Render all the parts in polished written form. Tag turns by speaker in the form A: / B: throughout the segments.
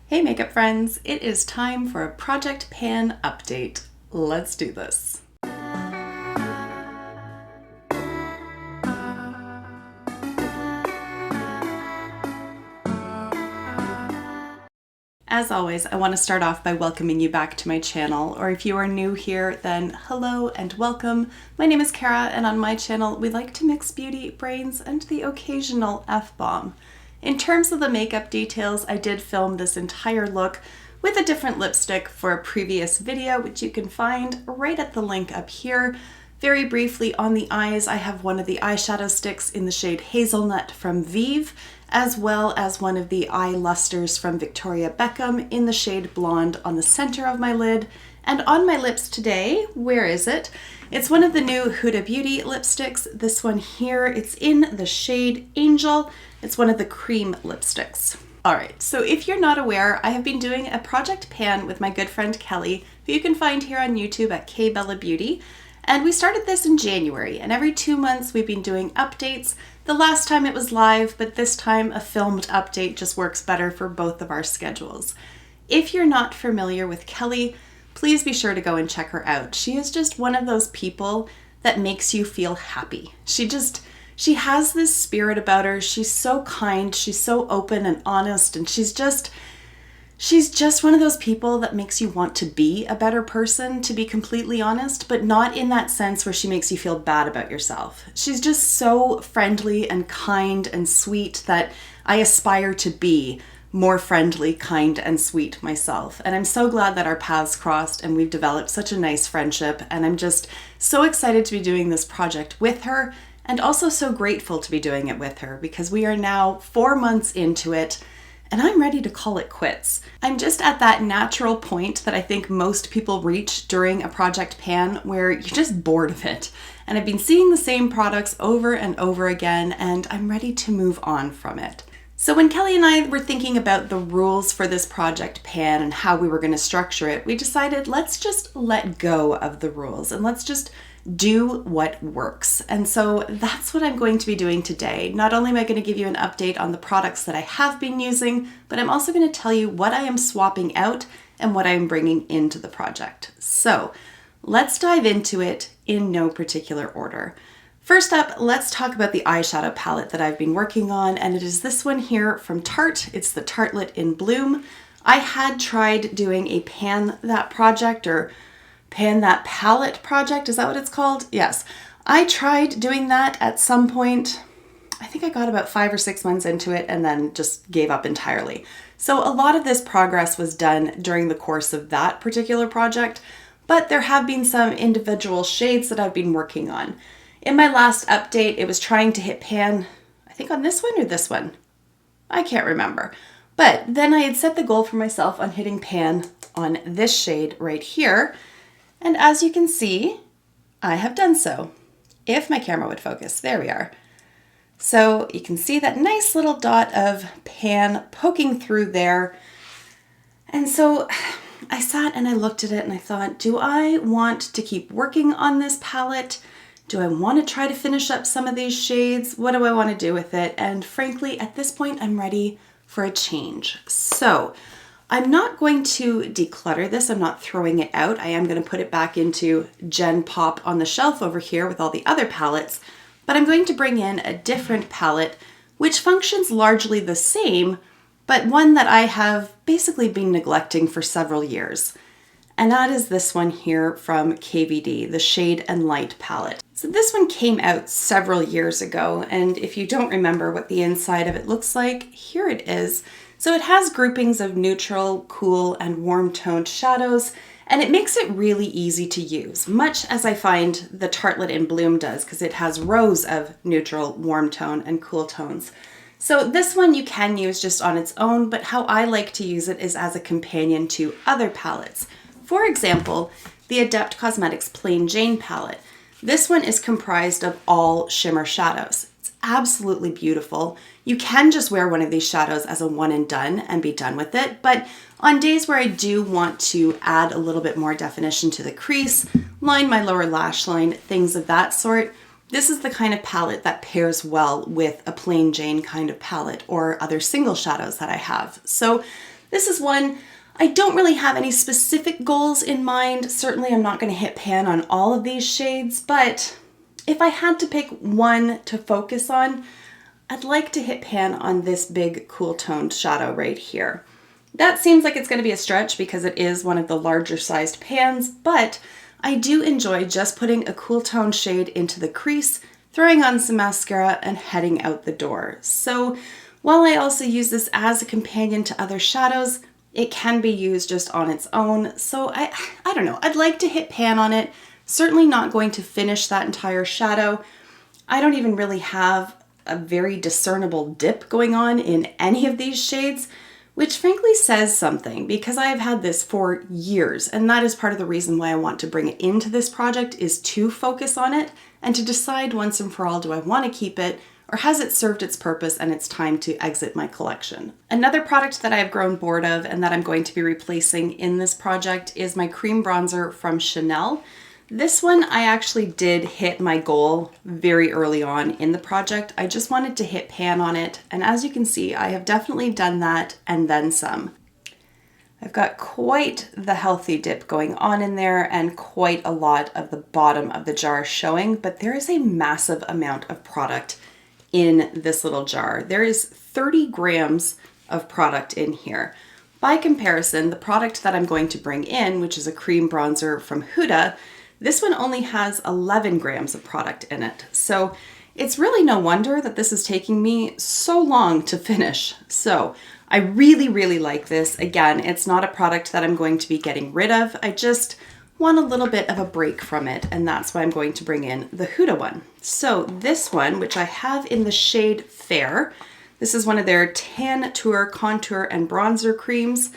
A: Hey makeup friends, it is time for a Project Pan update. Let's do this. As always, I want to start off by welcoming you back to my channel, or if you are new here, then hello and welcome. My name is Kara, and on my channel, we like to mix beauty, brains, and the occasional F-bomb. In terms of the makeup details, I did film this entire look with a different lipstick for a previous video, which you can find right at the link up here. Very briefly on the eyes, I have one of the eyeshadow sticks in the shade Hazelnut from Vive, as well as one of the eye lusters from Victoria Beckham in the shade Blonde on the center of my lid. And on my lips today, where is it? It's one of the new Huda Beauty lipsticks. This one here, it's in the shade Angel. It's one of the cream lipsticks. All right, so if you're not aware, I have been doing a Project Pan with my good friend Kelly, who you can find here on YouTube at KBellaBeauty. And we started this in January, and every 2 months we've been doing updates. The last time it was live, but this time a filmed update just works better for both of our schedules. If you're not familiar with Kelly, please be sure to go and check her out. She is just one of those people that makes you feel happy. She has this spirit about her. She's so kind, she's so open and honest, and she's just one of those people that makes you want to be a better person, to be completely honest, but not in that sense where she makes you feel bad about yourself. She's just so friendly and kind and sweet that I aspire to be more friendly, kind, and sweet myself. And I'm so glad that our paths crossed and we've developed such a nice friendship. And I'm just so excited to be doing this project with her, and also so grateful to be doing it with her because we are now 4 months into it. And I'm ready to call it quits. I'm just at that natural point that I think most people reach during a Project Pan where you're just bored of it. And I've been seeing the same products over and over again, and I'm ready to move on from it. So when Kelly and I were thinking about the rules for this Project Pan and how we were going to structure it, we decided let's just let go of the rules and let's just do what works. And so that's what I'm going to be doing today. Not only am I going to give you an update on the products that I have been using, but I'm also going to tell you what I am swapping out and what I'm bringing into the project. So let's dive into it in no particular order. First up, let's talk about the eyeshadow palette that I've been working on, and it is this one here from Tarte. It's the Tartelette in Bloom. I had tried doing a Pan That project, or Pan That Palette project, is that what it's called? Yes. I tried doing that at some point. I think I got about 5 or 6 months into it and then just gave up entirely. So a lot of this progress was done during the course of that particular project, but there have been some individual shades that I've been working on. In my last update, it was trying to hit pan, I think on this one or this one. I can't remember. But then I had set the goal for myself on hitting pan on this shade right here. And as you can see, I have done so. If my camera would focus, there we are. So you can see that nice little dot of pan poking through there. And so I sat and I looked at it and I thought, do I want to keep working on this palette? Do I want to try to finish up some of these shades? What do I want to do with it? And frankly, at this point, I'm ready for a change. So I'm not going to declutter this. I'm not throwing it out. I am going to put it back into Gen Pop on the shelf over here with all the other palettes, but I'm going to bring in a different palette, which functions largely the same, but one that I have basically been neglecting for several years. And that is this one here from KVD, the Shade and Light palette. So this one came out several years ago, and if you don't remember what the inside of it looks like, here it is. So it has groupings of neutral, cool, and warm toned shadows, and it makes it really easy to use, much as I find the Tartelette in Bloom does, because it has rows of neutral, warm tone, and cool tones. So this one you can use just on its own, but how I like to use it is as a companion to other palettes. For example, the Adept Cosmetics Plain Jane palette. This one is comprised of all shimmer shadows. It's absolutely beautiful. You can just wear one of these shadows as a one and done and be done with it, but on days where I do want to add a little bit more definition to the crease, line my lower lash line, things of that sort, this is the kind of palette that pairs well with a Plain Jane kind of palette or other single shadows that I have. So This is one I don't really have any specific goals in mind. Certainly I'm not going to hit pan on all of these shades, but if I had to pick one to focus on, I'd like to hit pan on this big cool toned shadow right here. That seems like it's going to be a stretch because it is one of the larger sized pans, but I do enjoy just putting a cool toned shade into the crease, throwing on some mascara, and heading out the door. So while I also use this as a companion to other shadows, it can be used just on its own. So I don't know, I'd like to hit pan on it. Certainly not going to finish that entire shadow. I don't even really have a very discernible dip going on in any of these shades, which frankly says something because I have had this for years, and that is part of the reason why I want to bring it into this project, is to focus on it and to decide once and for all, do I want to keep it or has it served its purpose and it's time to exit my collection? Another product that I have grown bored of and that I'm going to be replacing in this project is my cream bronzer from Chanel. This one, I actually did hit my goal very early on in the project. I just wanted to hit pan on it, and as you can see, I have definitely done that and then some. I've got quite the healthy dip going on in there and quite a lot of the bottom of the jar showing, but there is a massive amount of product in this little jar. There is 30 grams of product in here. By comparison, the product that I'm going to bring in, which is a cream bronzer from Huda, this one only has 11 grams of product in it. So it's really no wonder that this is taking me so long to finish. So I really, really like this. Again, it's not a product that I'm going to be getting rid of. I just want a little bit of a break from it, and that's why I'm going to bring in the Huda one. So this one, which I have in the shade Fair, this is one of their Tan Tour Contour and Bronzer creams.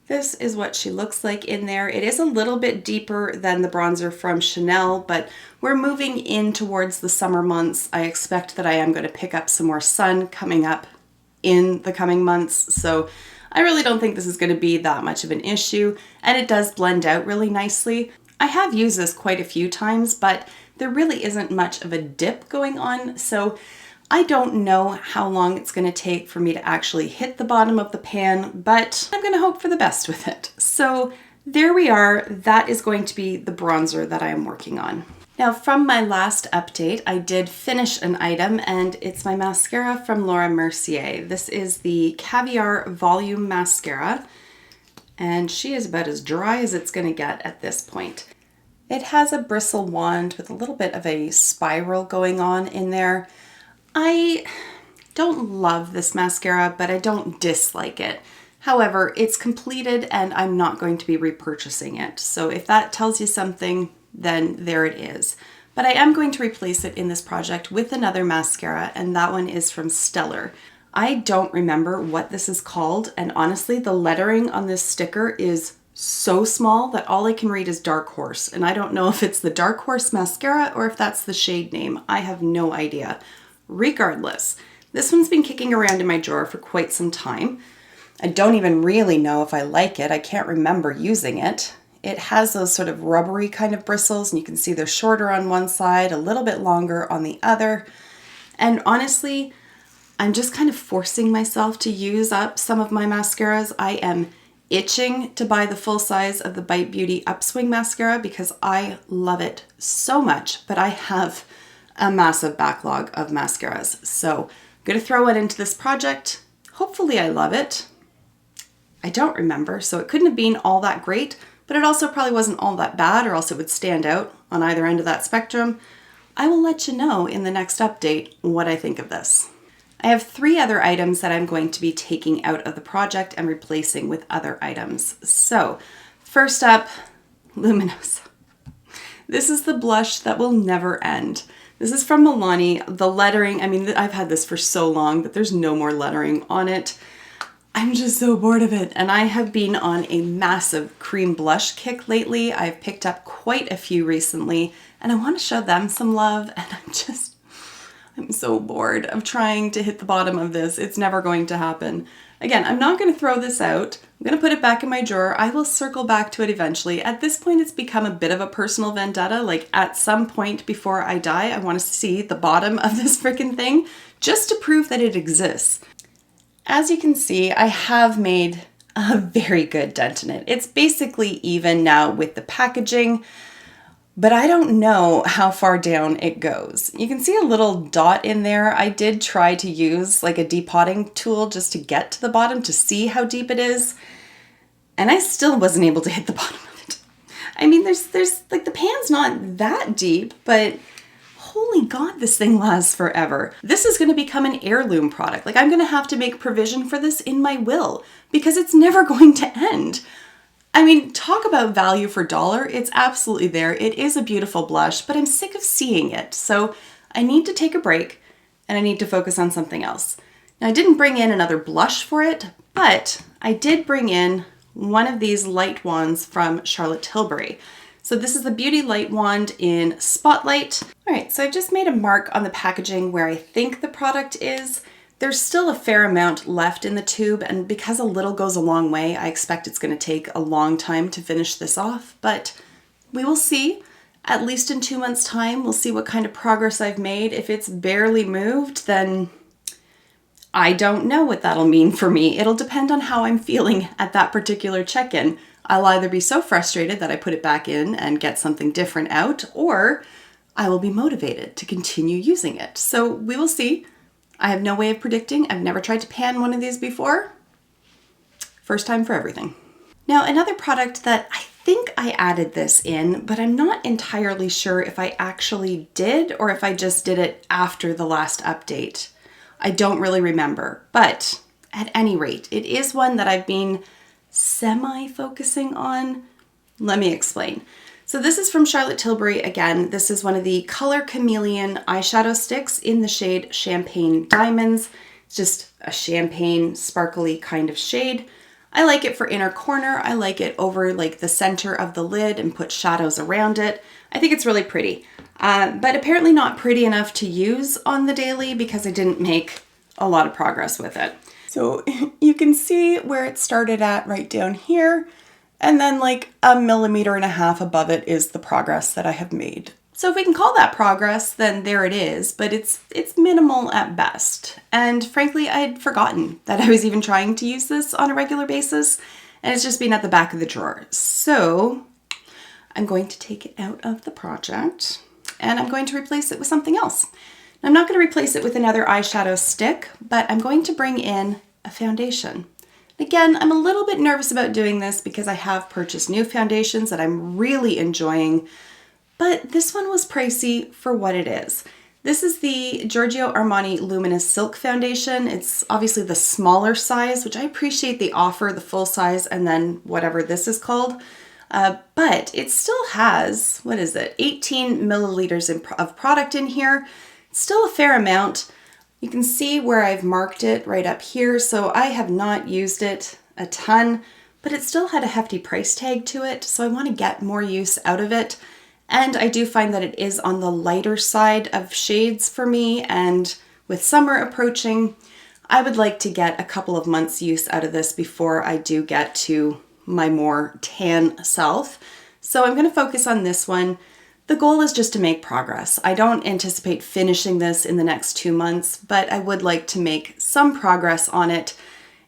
A: This is what she looks like in there. It is a little bit deeper than the bronzer from Chanel, but we're moving in towards the summer months. I expect that I am going to pick up some more sun coming up in the coming months, so I really don't think this is going to be that much of an issue, and it does blend out really nicely. I have used this quite a few times, but there really isn't much of a dip going on, so I don't know how long it's going to take for me to actually hit the bottom of the pan, but I'm going to hope for the best with it. So there we are. That is going to be the bronzer that I am working on. Now, from my last update, I did finish an item, and it's my mascara from Laura Mercier. This is the Caviar Volume Mascara, and she is about as dry as it's going to get at this point. It has a bristle wand with a little bit of a spiral going on in there. I don't love this mascara, but I don't dislike it. However, it's completed and I'm not going to be repurchasing it. So if that tells you something, then there it is. But I am going to replace it in this project with another mascara, and that one is from Stellar. I don't remember what this is called, and honestly, the lettering on this sticker is so small that all I can read is Dark Horse, and I don't know if it's the Dark Horse mascara or if that's the shade name. I have no idea. Regardless, this one's been kicking around in my drawer for quite some time. I don't even really know if I like it. I can't remember using it. It has those sort of rubbery kind of bristles, and you can see they're shorter on one side, a little bit longer on the other. And honestly, I'm just kind of forcing myself to use up some of my mascaras. I am itching to buy the full size of the Bite Beauty Upswing mascara because I love it so much, but I have a massive backlog of mascaras. So I'm going to throw it into this project. Hopefully I love it. I don't remember, so it couldn't have been all that great, but it also probably wasn't all that bad, or else it would stand out on either end of that spectrum. I will let you know in the next update what I think of this. I have 3 other items that I'm going to be taking out of the project and replacing with other items. So first up, Luminosa. This is the blush that will never end. This is from Milani. The lettering, I mean, I've had this for so long, but there's no more lettering on it. I'm just so bored of it. And I have been on a massive cream blush kick lately. I've picked up quite a few recently, and I want to show them some love. And I'm so bored of trying to hit the bottom of this. It's never going to happen. Again, I'm not going to throw this out. I'm going to put it back in my drawer. I will circle back to it eventually. At this point, it's become a bit of a personal vendetta. Like, at some point before I die, I want to see the bottom of this freaking thing just to prove that it exists. As you can see, I have made a very good dent in it. It's basically even now with the packaging, but I don't know how far down it goes. You can see a little dot in there. I did try to use like a depotting tool just to get to the bottom to see how deep it is, and I still wasn't able to hit the bottom of it. I mean, there's like the pan's not that deep, but holy God, this thing lasts forever. This is going to become an heirloom product. Like, I'm going to have to make provision for this in my will because it's never going to end. I mean, talk about value for dollar. It's absolutely there. It is a beautiful blush, but I'm sick of seeing it. So I need to take a break and I need to focus on something else. Now, I didn't bring in another blush for it, but I did bring in one of these light wands from Charlotte Tilbury. So this is the Beauty Light Wand in Spotlight. All right, so I've just made a mark on the packaging where I think the product is. There's still a fair amount left in the tube, and because a little goes a long way, I expect it's going to take a long time to finish this off, but we will see. At least in 2 months' time, we'll see what kind of progress I've made. If it's barely moved, then I don't know what that'll mean for me. It'll depend on how I'm feeling at that particular check-in. I'll either be so frustrated that I put it back in and get something different out, or I will be motivated to continue using it. So we will see. I have no way of predicting. I've never tried to pan one of these before. First time for everything. Now, another product that I think I added this in, but I'm not entirely sure if I actually did or if I just did it after the last update. I don't really remember, but at any rate, it is one that I've been semi-focusing on. Let me explain. So this is from Charlotte Tilbury again. This is one of the Color Chameleon eyeshadow sticks in the shade Champagne Diamonds. It's just a champagne sparkly kind of shade. I like it for inner corner. I like it over like the center of the lid and put shadows around it. I think it's really pretty, but apparently not pretty enough to use on the daily because I didn't make a lot of progress with it. So you can see where it started at right down here. And then like 1.5 millimeters above it is the progress that I have made. So if we can call that progress, then there it is, but it's minimal at best. And frankly, I had forgotten that I was even trying to use this on a regular basis, and it's just been at the back of the drawer. So I'm going to take it out of the project and I'm going to replace it with something else. I'm not going to replace it with another eyeshadow stick, but I'm going to bring in a foundation. Again, I'm a little bit nervous about doing this because I have purchased new foundations that I'm really enjoying, but this one was pricey for what it is. This is the Giorgio Armani Luminous Silk Foundation. It's obviously the smaller size, which I appreciate they offer the full size and then whatever this is called. But it still has, 18 milliliters of product in here. It's still a fair amount. You can see where I've marked it right up here, so I have not used it a ton, but it still had a hefty price tag to it, so I want to get more use out of it. And I do find that it is on the lighter side of shades for me, and with summer approaching, I would like to get a couple of months use out of this before I do get to my more tan self. So I'm going to focus on this one. The goal is just to make progress. I don't anticipate finishing this in the next 2 months, but I would like to make some progress on it.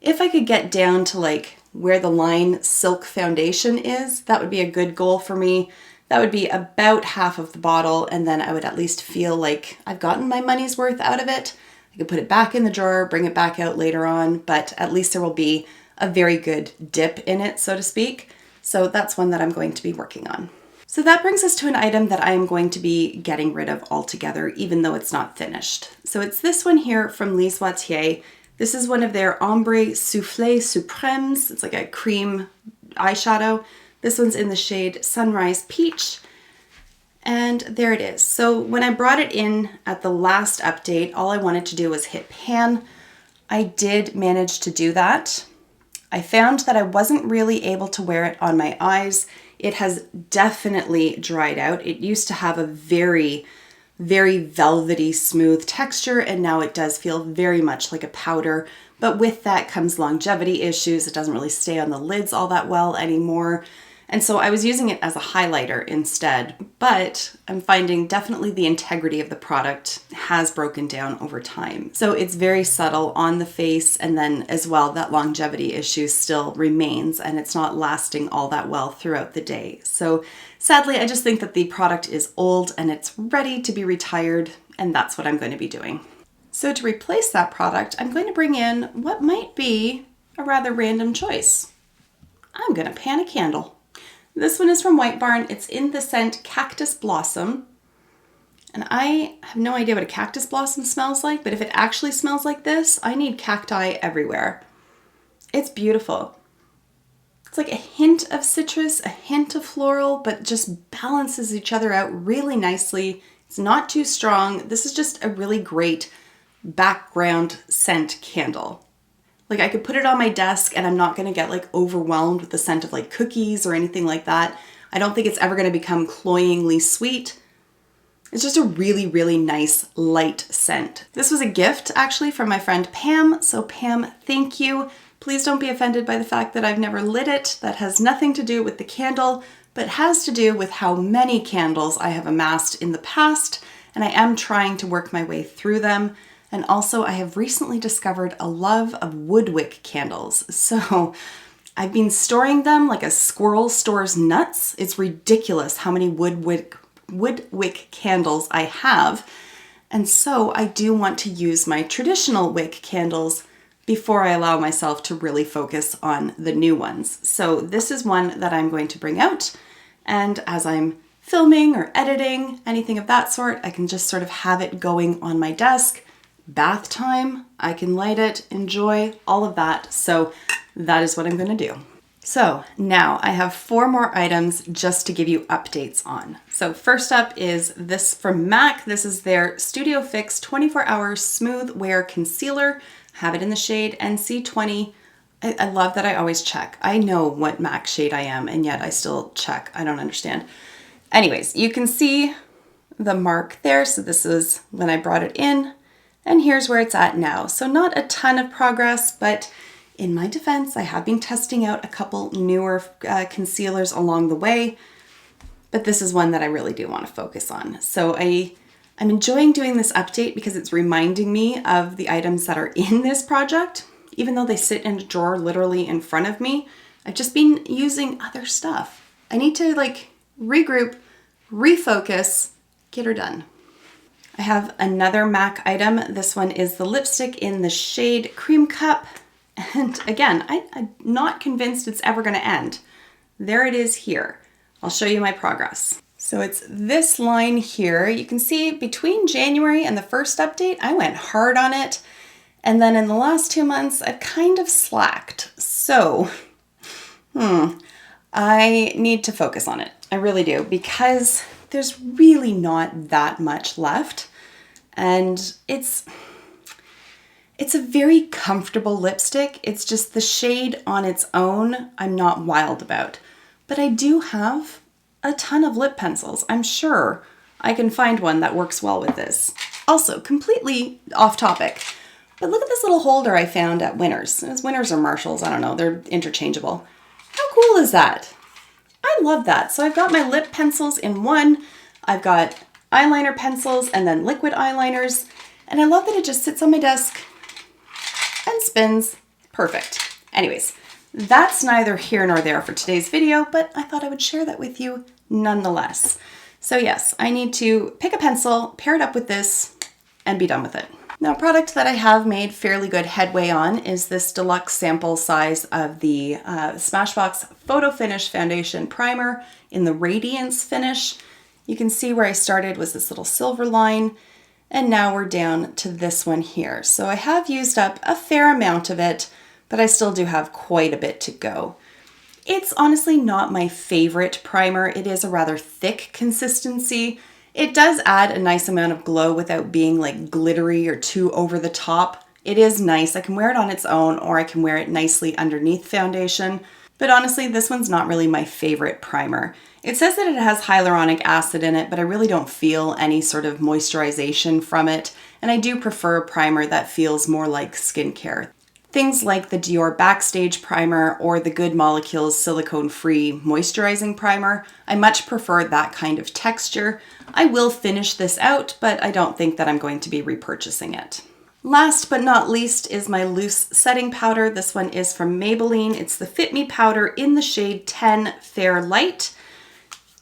A: If I could get down to like where the line Silk Foundation is, that would be a good goal for me. That would be about half of the bottle, and then I would at least feel like I've gotten my money's worth out of it. I could put it back in the drawer, bring it back out later on, but at least there will be a very good dip in it, so to speak. So that's one that I'm going to be working on. So that brings us to an item that I am going to be getting rid of altogether, even though it's not finished. So it's this one here from Lise Watier. This is one of their Ombre Soufflé Supremes. It's like a cream eyeshadow. This one's in the shade Sunrise Peach. And there it is. So when I brought it in at the last update, all I wanted to do was hit pan. I did manage to do that. I found that I wasn't really able to wear it on my eyes. It has definitely dried out. It used to have a very, very velvety, smooth texture, and now it does feel very much like a powder. But with that comes longevity issues. It doesn't really stay on the lids all that well anymore. And so I was using it as a highlighter instead, but I'm finding definitely the integrity of the product has broken down over time. So it's very subtle on the face, and then as well, that longevity issue still remains and it's not lasting all that well throughout the day. So sadly, I just think that the product is old and it's ready to be retired, and that's what I'm going to be doing. So to replace that product, I'm going to bring in what might be a rather random choice. I'm going to pan a candle. This one is from White Barn. It's in the scent Cactus Blossom. And I have no idea what a cactus blossom smells like, but if it actually smells like this, I need cacti everywhere. It's beautiful. It's like a hint of citrus, a hint of floral, but just balances each other out really nicely. It's not too strong. This is just a really great background scent candle. Like, I could put it on my desk and I'm not going to get like overwhelmed with the scent of like cookies or anything like that. I don't think it's ever going to become cloyingly sweet. It's just a really, really nice light scent. This was a gift actually from my friend Pam. So Pam, thank you. Please don't be offended by the fact that I've never lit it. That has nothing to do with the candle, but has to do with how many candles I have amassed in the past. And I am trying to work my way through them. And also I have recently discovered a love of woodwick candles. So I've been storing them like a squirrel stores nuts. It's ridiculous how many woodwick candles I have. And so I do want to use my traditional wick candles before I allow myself to really focus on the new ones. So this is one that I'm going to bring out. And as I'm filming or editing, anything of that sort, I can just sort of have it going on my desk. Bath time, I can light it, enjoy all of that. So that is what I'm going to do. So now I have 4 more items just to give you updates on. So first up is this from MAC. This is their Studio Fix 24-Hour Smooth Wear Concealer. Have it in the shade NC20. I love that I always check. I know what MAC shade I am, and yet I still check. I don't understand. Anyways, you can see the mark there. So this is when I brought it in. And here's where it's at now. So not a ton of progress, but in my defense, I have been testing out a couple newer concealers along the way, but this is one that I really do want to focus on. So I'm enjoying doing this update because it's reminding me of the items that are in this project. Even though they sit in a drawer literally in front of me, I've just been using other stuff. I need to like regroup, refocus, get her done. I have another MAC item. This one is the lipstick in the shade Cream Cup. And again, I'm not convinced it's ever going to end. There it is here. I'll show you my progress. So it's this line here. You can see between January and the first update, I went hard on it. And then in the last 2 months, I've kind of slacked. So, I need to focus on it. I really do, because there's really not that much left. And it's a very comfortable lipstick. It's just the shade on its own I'm not wild about. But I do have a ton of lip pencils. I'm sure I can find one that works well with this. Also, completely off topic, but look at this little holder I found at Winners. It was Winners or Marshalls, I don't know, they're interchangeable. How cool is that? I love that. So I've got my lip pencils in one, I've got eyeliner pencils and then liquid eyeliners, and I love that it just sits on my desk and spins. Perfect. Anyways, that's neither here nor there for today's video, but I thought I would share that with you nonetheless. So yes, I need to pick a pencil, pair it up with this, and be done with it. Now, a product that I have made fairly good headway on is this deluxe sample size of the Smashbox Photo Finish Foundation Primer in the Radiance finish. You can see where I started was this little silver line, and now we're down to this one here. So I have used up a fair amount of it, but I still do have quite a bit to go. It's honestly not my favorite primer. It is a rather thick consistency. It does add a nice amount of glow without being like glittery or too over the top. It is nice. I can wear it on its own, or I can wear it nicely underneath foundation. But honestly, this one's not really my favorite primer. It says that it has hyaluronic acid in it, but I really don't feel any sort of moisturization from it. And I do prefer a primer that feels more like skincare. Things like the Dior Backstage Primer or the Good Molecules Silicone-Free Moisturizing Primer, I much prefer that kind of texture. I will finish this out, but I don't think that I'm going to be repurchasing it. Last but not least is my loose setting powder. This one is from Maybelline. It's the Fit Me powder in the shade 10 Fair Light.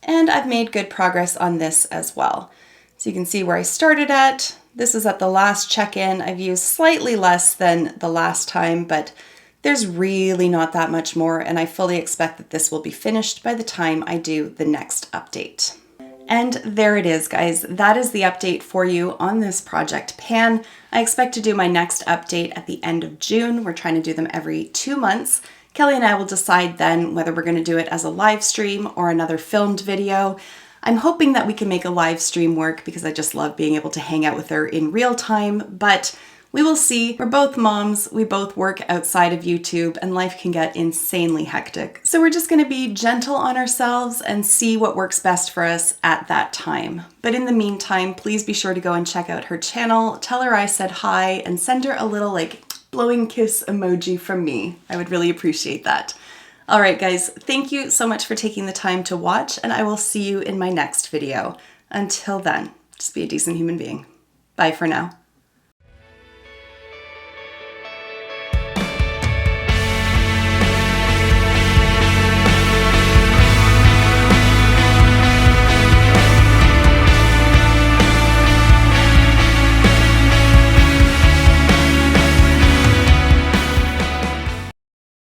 A: And I've made good progress on this as well. So you can see where I started at. This is at the last check-in. I've used slightly less than the last time, but there's really not that much more, and I fully expect that this will be finished by the time I do the next update. And there it is, guys. That is the update for you on this project pan. I expect to do my next update at the end of June. We're trying to do them every 2 months. Kelly and I will decide then whether we're going to do it as a live stream or another filmed video. I'm hoping that we can make a live stream work because I just love being able to hang out with her in real time, but we will see. We're both moms, we both work outside of YouTube, and life can get insanely hectic. So we're just gonna be gentle on ourselves and see what works best for us at that time. But in the meantime, please be sure to go and check out her channel, tell her I said hi, and send her a little blowing kiss emoji from me. I would really appreciate that. All right, guys, thank you so much for taking the time to watch, and I will see you in my next video. Until then, just be a decent human being. Bye for now.